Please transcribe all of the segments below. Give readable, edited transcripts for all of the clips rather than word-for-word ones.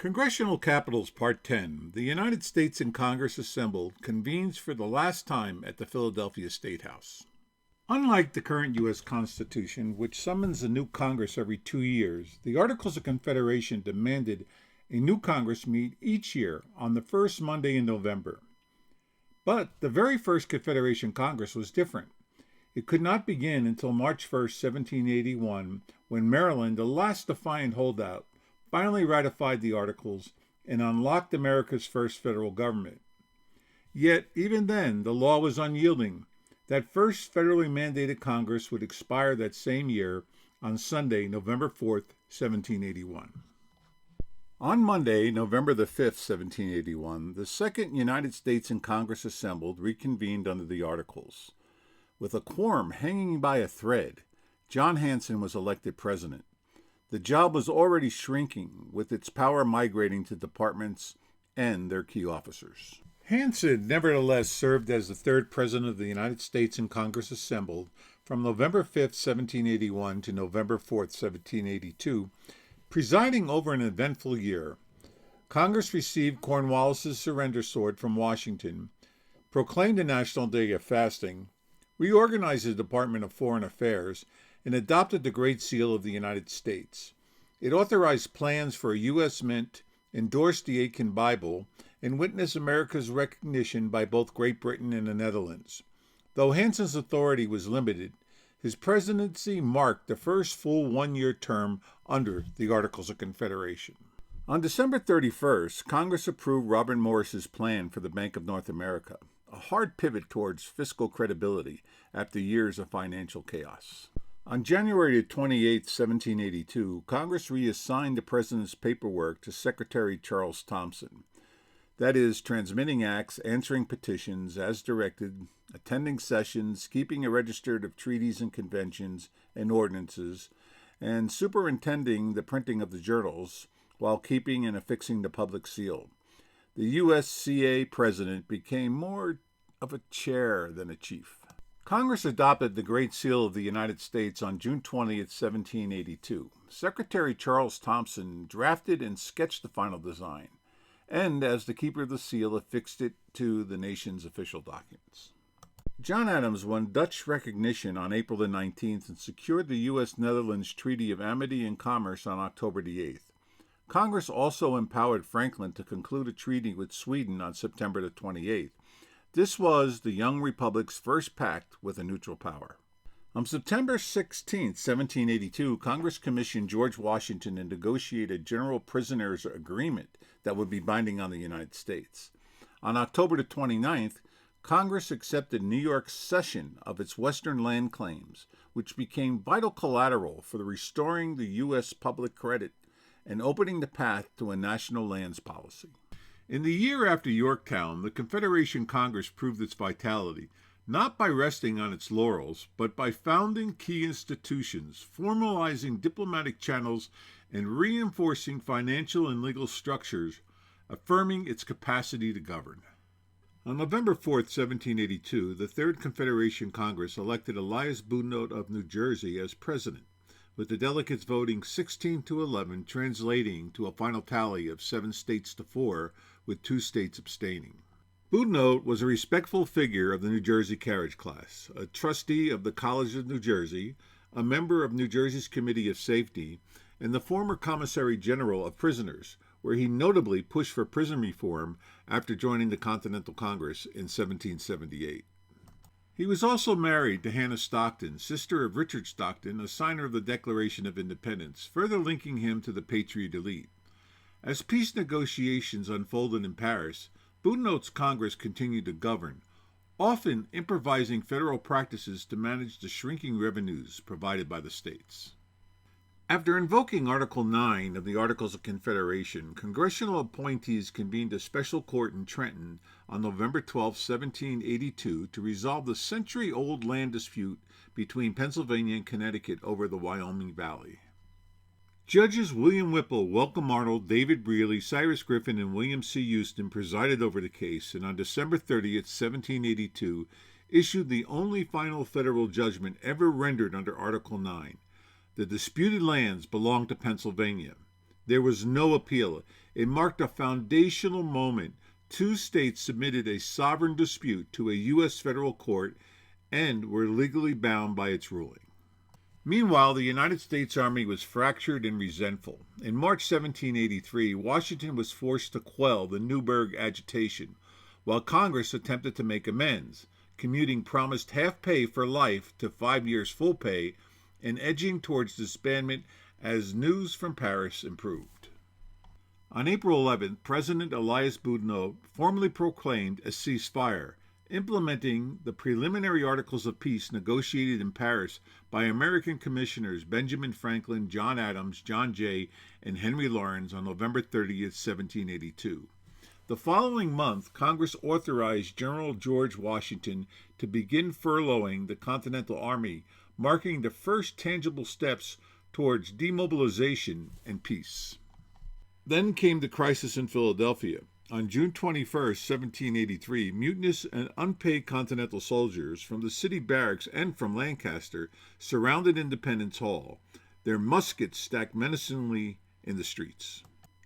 Congressional Capitols Part X, the United States in Congress assembled, convenes for the last time at the Philadelphia State House. Unlike the current U.S. Constitution, which summons a new Congress every 2 years, the Articles of Confederation demanded a new Congress meet each year on the first Monday in November. But the very first Confederation Congress was different. It could not begin until March 1, 1781, when Maryland, the last defiant holdout, finally ratified the Articles and unlocked America's first federal government. Yet, even then, the law was unyielding. That first federally mandated Congress would expire that same year on Sunday, November 4th, 1781. On Monday, November the 5th, 1781, the Second United States in Congress assembled reconvened under the Articles. With a quorum hanging by a thread, John Hanson was elected president. The job was already shrinking, with its power migrating to departments and their key officers. Hanson nevertheless served as the third president of the United States in Congress assembled from November 5, 1781 to November 4, 1782, presiding over an eventful year. Congress received Cornwallis' surrender sword from Washington, proclaimed a national day of fasting, reorganized the Department of Foreign Affairs, and adopted the Great Seal of the United States. It authorized plans for a U.S. mint, endorsed the Aitken Bible, and witnessed America's recognition by both Great Britain and the Netherlands. Though Hanson's authority was limited, his presidency marked the first full one-year term under the Articles of Confederation. On December 31st, Congress approved Robert Morris's plan for the Bank of North America, a hard pivot towards fiscal credibility after years of financial chaos. On January 28, 1782, Congress reassigned the president's paperwork to Secretary Charles Thomson. That is, transmitting acts, answering petitions as directed, attending sessions, keeping a register of treaties and conventions and ordinances, and superintending the printing of the journals while keeping and affixing the public seal. The USCA president became more of a chair than a chief. Congress adopted the Great Seal of the United States on June 20, 1782. Secretary Charles Thomson drafted and sketched the final design, and as the keeper of the seal, affixed it to the nation's official documents. John Adams won Dutch recognition on April the 19th and secured the U.S.-Netherlands Treaty of Amity and Commerce on October the 8th. Congress also empowered Franklin to conclude a treaty with Sweden on September the 28th. This was the young republic's first pact with a neutral power. On September 16, 1782, Congress commissioned George Washington to negotiate a general prisoners' agreement that would be binding on the United States. On October the 29th, Congress accepted New York's cession of its western land claims, which became vital collateral for restoring the U.S. public credit and opening the path to a national lands policy. In the year after Yorktown, the Confederation Congress proved its vitality, not by resting on its laurels, but by founding key institutions, formalizing diplomatic channels, and reinforcing financial and legal structures, affirming its capacity to govern. On November 4, 1782, the Third Confederation Congress elected Elias Boudinot of New Jersey as president, with the delegates voting 16-11, translating to a final tally of 7 states to 4, with 2 states abstaining. Boudinot was a respectful figure of the New Jersey carriage class, a trustee of the College of New Jersey, a member of New Jersey's Committee of Safety, and the former Commissary General of Prisoners, where he notably pushed for prison reform after joining the Continental Congress in 1778. He was also married to Hannah Stockton, sister of Richard Stockton, a signer of the Declaration of Independence, further linking him to the Patriot elite. As peace negotiations unfolded in Paris, Boudinot's Congress continued to govern, often improvising federal practices to manage the shrinking revenues provided by the states. After invoking Article 9 of the Articles of Confederation, congressional appointees convened a special court in Trenton on November 12, 1782, to resolve the century-old land dispute between Pennsylvania and Connecticut over the Wyoming Valley. Judges William Whipple, Welcome Arnold, David Brealey, Cyrus Griffin, and William C. Houston presided over the case, and on December 30, 1782, issued the only final federal judgment ever rendered under Article 9. The disputed lands belonged to Pennsylvania. There was no appeal. It marked a foundational moment. Two states submitted a sovereign dispute to a U.S. federal court and were legally bound by its ruling. Meanwhile, the United States Army was fractured and resentful. In March 1783, Washington was forced to quell the Newburgh agitation, while Congress attempted to make amends, commuting promised half pay for life to 5 years full pay and edging towards disbandment as news from Paris improved. On April 11th, President Elias Boudinot formally proclaimed a ceasefire, implementing the preliminary Articles of Peace negotiated in Paris by American commissioners Benjamin Franklin, John Adams, John Jay, and Henry Laurens on November 30th, 1782. The following month, Congress authorized General George Washington to begin furloughing the Continental Army, marking the first tangible steps towards demobilization and peace. Then came the crisis in Philadelphia. On June 21, 1783, mutinous and unpaid Continental soldiers from the city barracks and from Lancaster surrounded Independence Hall, their muskets stacked menacingly in the streets.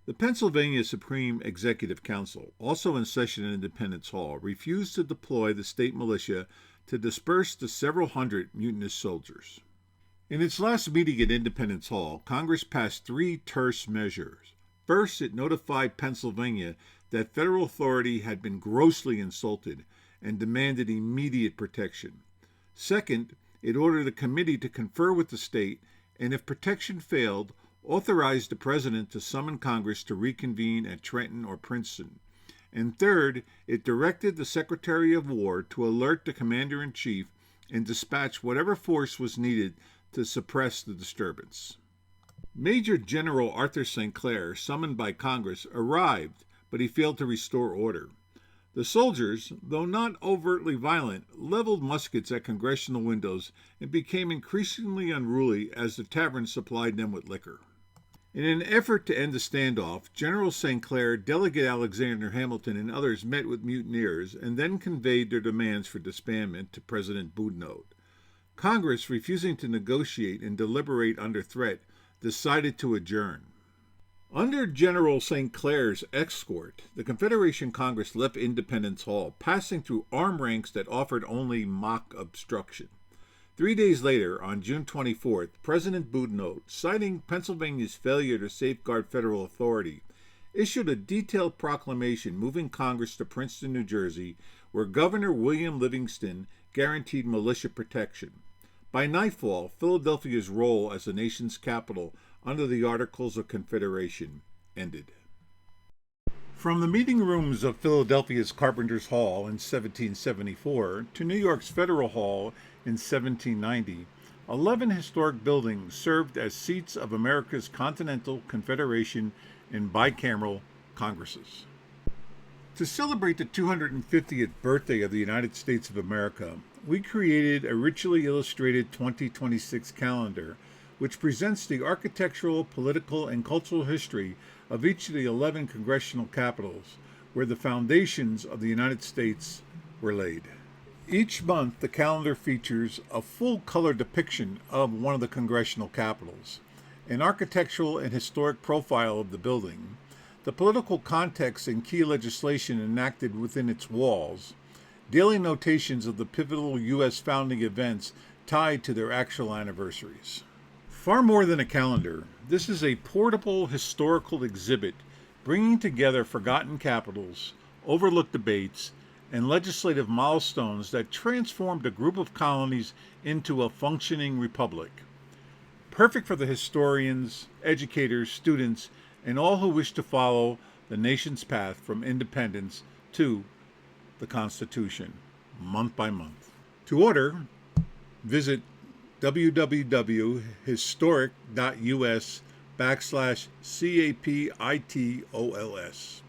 The Pennsylvania Supreme Executive Council, also in session in Independence Hall, refused to deploy the state militia to disperse the several hundred mutinous soldiers. In its last meeting at Independence Hall, Congress passed 3 terse measures. First, it notified Pennsylvania that federal authority had been grossly insulted and demanded immediate protection. Second, it ordered a committee to confer with the state and, if protection failed, authorized the president to summon Congress to reconvene at Trenton or Princeton. And third, it directed the Secretary of War to alert the Commander-in-Chief and dispatch whatever force was needed to suppress the disturbance. Major General Arthur St. Clair, summoned by Congress, arrived, but he failed to restore order. The soldiers, though not overtly violent, leveled muskets at congressional windows and became increasingly unruly as the taverns supplied them with liquor. In an effort to end the standoff, General St. Clair, Delegate Alexander Hamilton, and others met with mutineers and then conveyed their demands for disbandment to President Boudinot. Congress, refusing to negotiate and deliberate under threat, decided to adjourn. Under General St. Clair's escort, the Confederation Congress left Independence Hall, passing through armed ranks that offered only mock obstruction. 3 days later, on June 24th, President Boudinot, citing Pennsylvania's failure to safeguard federal authority, issued a detailed proclamation moving Congress to Princeton, New Jersey, where Governor William Livingston guaranteed militia protection. By nightfall, Philadelphia's role as the nation's capital under the Articles of Confederation ended. From the meeting rooms of Philadelphia's Carpenter's Hall in 1774 to New York's Federal Hall in 1790, 11 historic buildings served as seats of America's Continental, Confederation, and bicameral Congresses. To celebrate the 250th birthday of the United States of America, we created a richly illustrated 2026 calendar, which presents the architectural, political, and cultural history of each of the 11 congressional capitals, where the foundations of the United States were laid. Each month, the calendar features a full-color depiction of one of the congressional capitals, an architectural and historic profile of the building, the political context and key legislation enacted within its walls, daily notations of the pivotal U.S. founding events tied to their actual anniversaries. Far more than a calendar, this is a portable historical exhibit bringing together forgotten capitals, overlooked debates, and legislative milestones that transformed a group of colonies into a functioning republic. Perfect for the historians, educators, students, and all who wish to follow the nation's path from independence to the Constitution, month by month. To order, visit www.historic.us/CAPITOLS.